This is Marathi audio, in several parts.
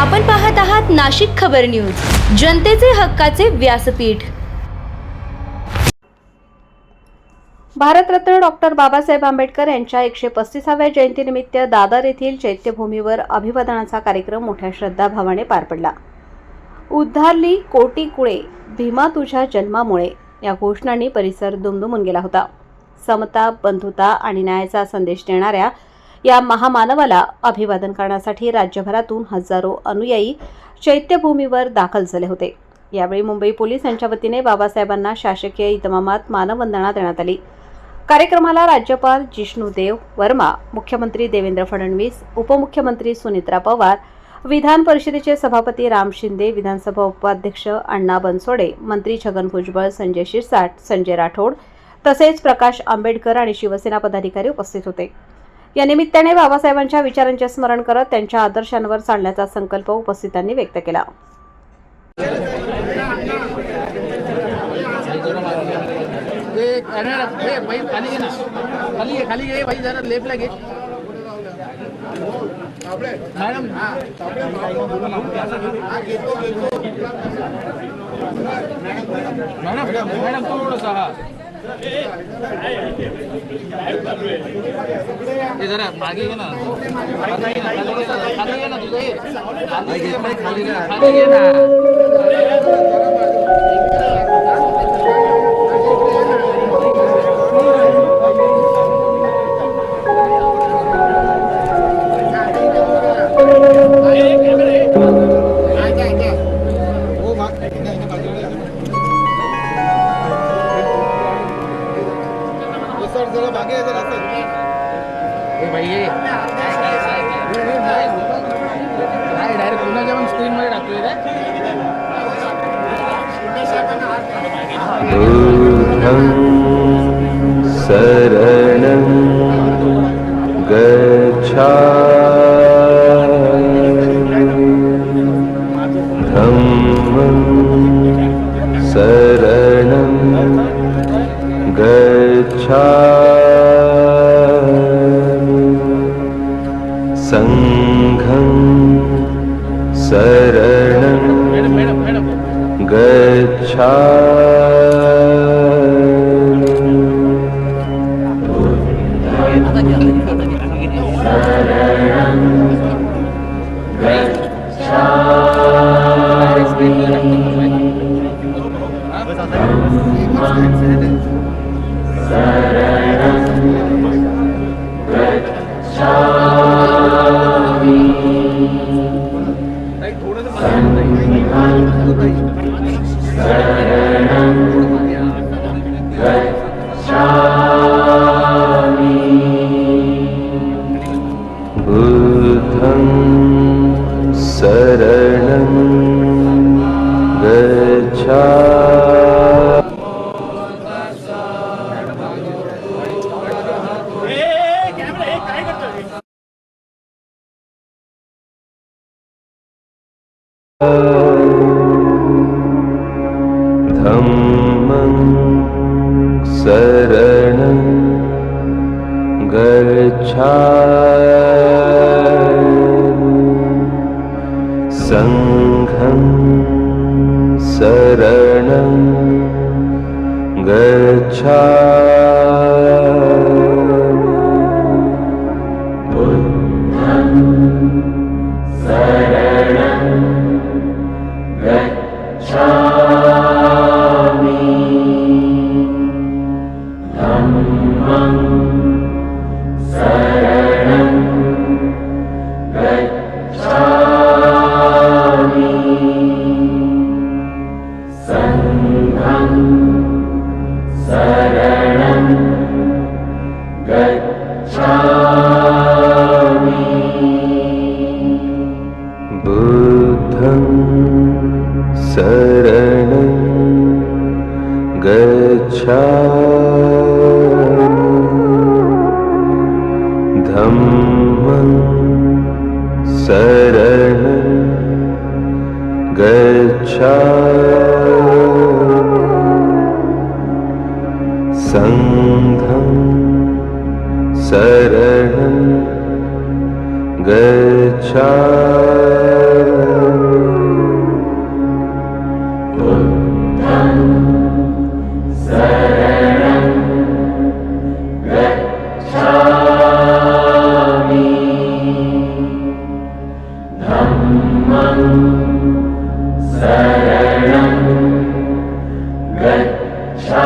आपण पाहत आहात नाशिक खबर न्यूज, जनतेचे हक्काचे व्यासपीठ। भारतरत्न डॉक्टर बाबासाहेब आंबेडकर यांच्या 135व्या जयंतीनिमित्त दादर येथील चैत्यभूमीवर अभिवादनाचा कार्यक्रम मोठ्या श्रद्धाभावाने पार पडला। उद्धारली कोटी कुळे भीमा तुझ्या जन्मामुळे या घोषणांनी परिसर दुमदुमून गेला होता। समता, बंधुता आणि न्यायाचा संदेश देणाऱ्या या महामानवाला अभिवादन करण्यासाठी राज्यभरातून हजारो अनुयायी चैत्यभूमीवर दाखल झाले होते। यावेळी मुंबई पोलीस यांच्या वतीने बाबासाहेबांना शासकीय इतमामात मानवंदना देण्यात आली। कार्यक्रमाला राज्यपाल जिष्णुदेव वर्मा, मुख्यमंत्री देवेंद्र फडणवीस, उपमुख्यमंत्री सुनेत्रा पवार, विधान परिषदेचे सभापती राम शिंदे, विधानसभा उपाध्यक्ष अण्णा बनसोडे, मंत्री छगन भुजबळ, संजय शिरसाट, संजय राठोड तसेच प्रकाश आंबेडकर आणि शिवसेना पदाधिकारी उपस्थित होते। या निमित्ताने बाबासाहेबांच्या विचारांचे स्मरण करत त्यांच्या आदर्शांवर चालण्याचा संकल्प उपस्थितांनी व्यक्त केला। खाली घे भाई, जरा लेफ्टला घे मॅडम। मॅडम थोडंसं हे जरा मागे घे ना, खाली घे ना तुझं, खाली घे ना। डायरेक्ट पुन्हा जेवण स्क्रीन मध्ये टाकतोय रे। शरणं गच्छामि धम्मं शरणं गच्छामि संघं शरणं बुद्धं शरणं धम्मं शरणं गच्छामि संघं शरणं गच्छामि बुद्धं शरणं गच्छामि धम्मं शरणं गच्छामि संघं शरणं गच्छामि बुद्धं शरणं गच्छामि धम्मं शरणं गच्छामि संघं शरणं गच्छामि शरणं गच्छामि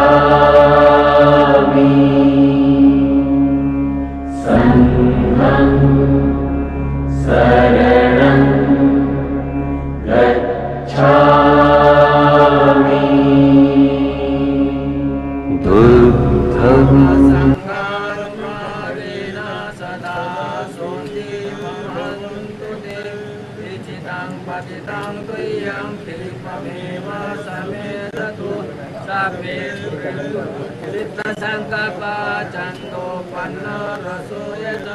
संघं शरणं गच्छामि बुद्धं सदा सोऽन्तिमहन्तु ते विचितं पतितं तुय्यं क्षिप्रमेव समेततु सभे चित्तसङ्कल्पा चन्दोपन्नरसो यत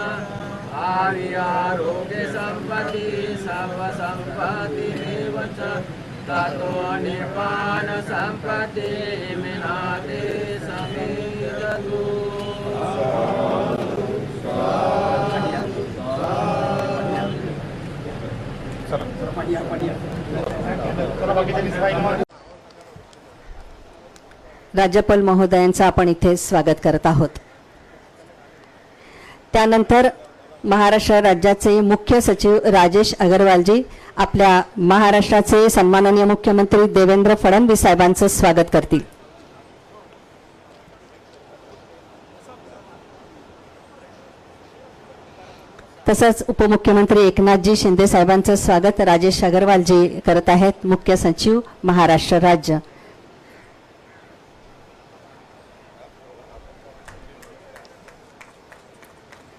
आर्यारोग्यसम्पत्ति सर्वसम्पत्तिरेव च ततो निर्वाणसम्पत्तिः मिनाते समेततु राज्यपाल महोदयांचं आपण इथे स्वागत करत आहोत. त्यानंतर महाराष्ट्र राज्याचे मुख्य सचिव राजेश अगरवालजी आपल्या महाराष्ट्राचे सन्माननीय मुख्यमंत्री देवेंद्र फडणवीस साहेबांचं स्वागत करतील. तसंच उपमुख्यमंत्री एकनाथजी शिंदे साहेबांचं स्वागत राजेश अगरवालजी करत आहेत, मुख्य सचिव महाराष्ट्र राज्य.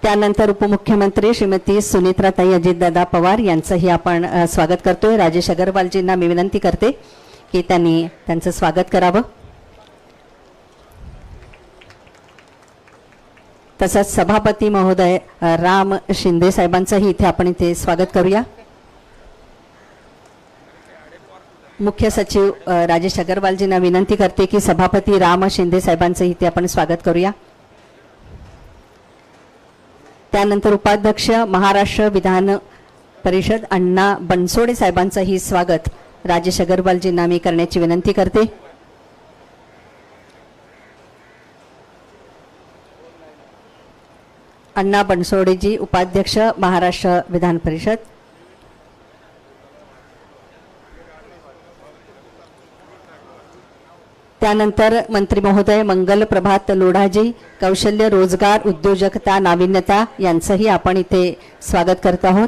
त्यानंतर उपमुख्यमंत्री श्रीमती सुनेत्राताई अजितदादा पवार यांचंही आपण स्वागत करतोय. राजेश अगरवालजींना मी विनंती करते की त्यांनी त्यांचं स्वागत करावं. तसंच सभापती महोदय राम शिंदे साहेबांचंही इथे आपण इथे स्वागत करूया. मुख्य सचिव राजेश अगरवालजींना विनंती करते की सभापती राम शिंदे साहेबांचं इथे आपण स्वागत करूया. त्यानंतर उपाध्यक्ष महाराष्ट्र विधान परिषद अण्णा बनसोडे साहेबांचंही स्वागत राजेश अगरवालजींना मी करण्याची विनंती करते. अण्णा बनसोडेजी उपाध्यक्ष महाराष्ट्र विधान परिषद. त्यानंतर मंत्री महोदय मंगल प्रभात लोढाजी कौशल्य रोजगार उद्योजकता नाविन्यता यांचंही आपण इथे स्वागत करत आहोत.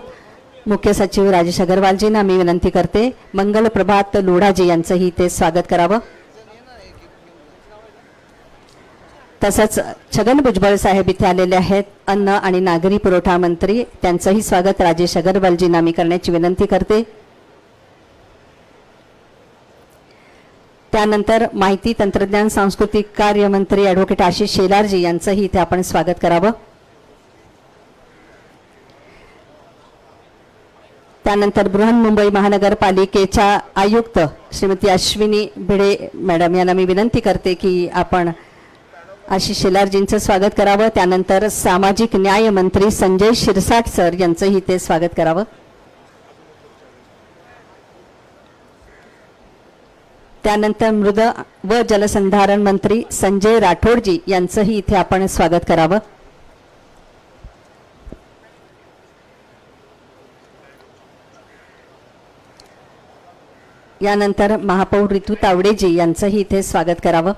मुख्य सचिव राजेश अगरवालजींना मी विनंती करते मंगल प्रभात लोढाजी यांचंही इथे स्वागत करावं. तसंच छगन भुजबळ साहेब इथे आलेले आहेत, अन्न आणि नागरी पुरवठा मंत्री, त्यांचंही स्वागत राजेश अगरवालजींना मी करण्याची विनंती करते. त्यानंतर माहिती तंत्रज्ञान सांस्कृतिक कार्य मंत्री ॲडव्होकेट आशिष शेलारजी यांचंही इथे आपण स्वागत करावं. त्यानंतर बृहन्मुंबई महानगरपालिकेच्या आयुक्त श्रीमती अश्विनी भिडे मॅडम यांना मी विनंती करते की आपण आशिष शेलारजींचं स्वागत करावं. त्यानंतर सामाजिक न्याय मंत्री संजय शिरसाट सर यांचंही इथे स्वागत करावं. त्यानंतर मृद व जलसंधारण मंत्री संजय राठोडजी यांचंही इथे आपण स्वागत करावं. यानंतर महापौर ऋतू तावडेजी यांचंही इथे स्वागत करावं.